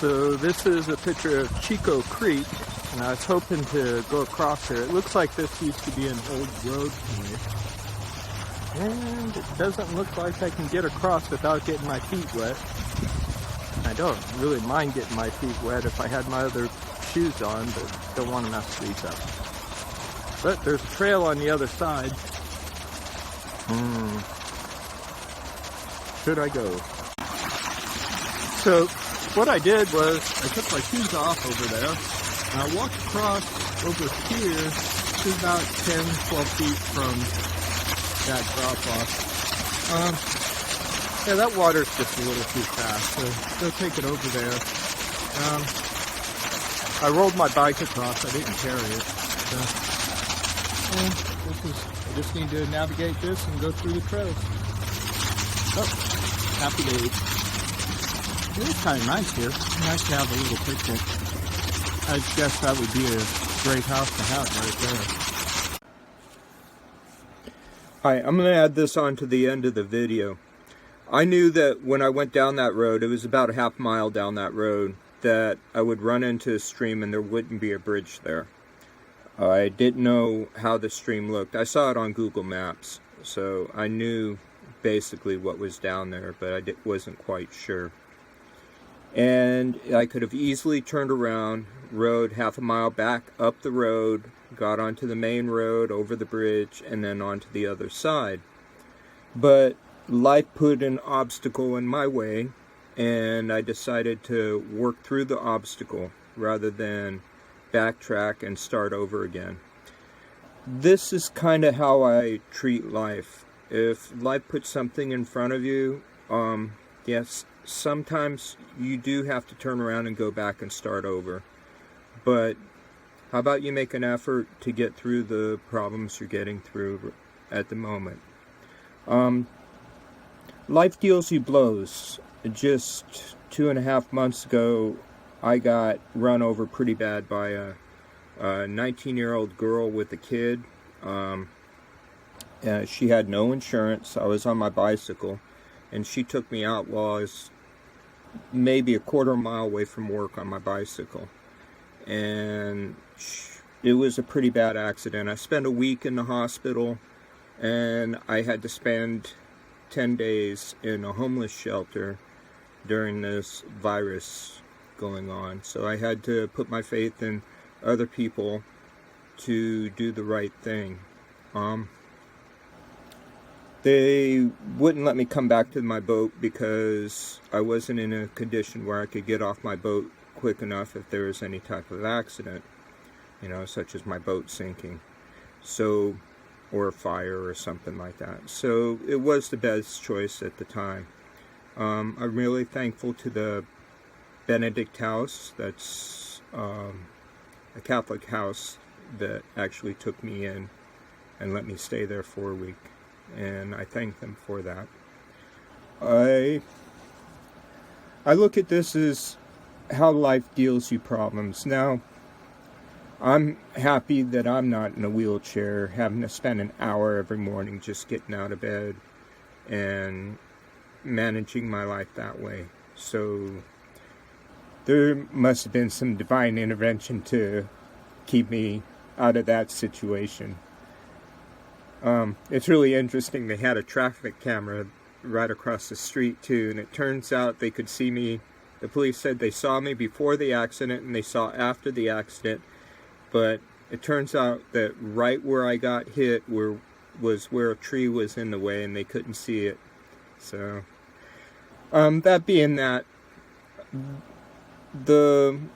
So this is a picture of Chico Creek, and I was hoping to go across there. It looks like this used to be an old road to me. And it doesn't look like I can get across without getting my feet wet. I don't really mind getting my feet wet if I had my other shoes on, but don't want to mess these up. But there's a trail on the other side. Should I go? So what I did was I took my shoes off over there and I walked across over here to about 10, 12 feet from that drop off. Yeah, that water's just a little too fast, so go take it over there. I rolled my bike across, I didn't carry it. So, I just need to navigate this and go through the trails. Oh, happy days. It is kind of nice here. Nice to have a little picnic. I guess that would be a great house to have right there. Hi, I'm going to add this on to the end of the video. I knew that when I went down that road, it was about a half mile down that road, that I would run into a stream and there wouldn't be a bridge there. I didn't know how the stream looked. I saw it on Google Maps, so I knew basically what was down there, but I wasn't quite sure. And I could have easily turned around, rode half a mile back up the road, got onto the main road, over the bridge, and then onto the other side. But life put an obstacle in my way, and I decided to work through the obstacle rather than backtrack and start over again. This is kind of how I treat life. If life puts something in front of you, yes, sometimes you do have to turn around and go back and start over. But how about you make an effort to get through the problems you're getting through at the moment? Life deals you blows. Just 2.5 months ago, I got run over pretty bad by a 19-year-old girl with a kid. She had no insurance. I was on my bicycle, and she took me out while I was maybe a quarter mile away from work on my bicycle. And it was a pretty bad accident. I spent a week in the hospital, and I had to spend 10 days in a homeless shelter during this virus going on. So I had to put my faith in other people to do the right thing. They wouldn't let me come back to my boat because I wasn't in a condition where I could get off my boat quick enough if there was any type of accident, you know, such as my boat sinking, so, or a fire or something like that. So it was the best choice at the time. I'm really thankful to the Benedict house. That's a Catholic house that actually took me in and let me stay there for a week, and I thank them for that. I look at this as how life deals you problems. Now, I'm happy that I'm not in a wheelchair, having to spend an hour every morning just getting out of bed and managing my life that way. So there must have been some divine intervention to keep me out of that situation. It's really interesting. They had a traffic camera right across the street too, and it turns out they could see me. The police said they saw me before the accident and they saw after the accident, but it turns out that right where I got hit was where a tree was in the way and they couldn't see it. So that being that,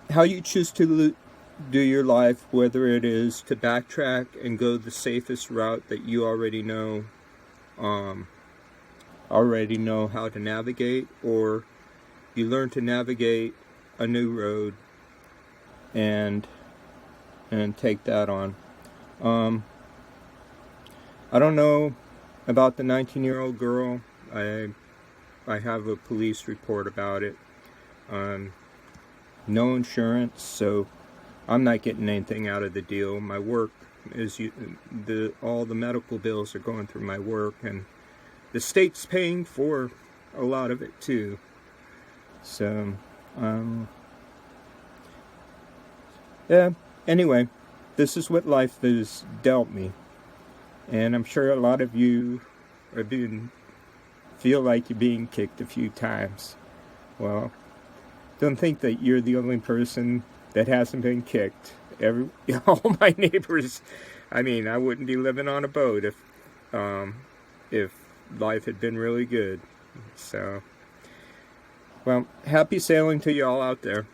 how you choose to do your life, whether it is to backtrack and go the safest route that you already know how to navigate, or you learn to navigate a new road and take that on. I don't know about the 19-year-old girl. I have a police report about it. No insurance, so I'm not getting anything out of the deal. My work is all the medical bills are going through my work, and the state's paying for a lot of it too. So Yeah, anyway, this is what life has dealt me. And I'm sure a lot of you are feel like you're being kicked a few times. Well, don't think that you're the only person that hasn't been kicked. All my neighbors, I mean, I wouldn't be living on a boat if life had been really good. So, well, happy sailing to y'all out there.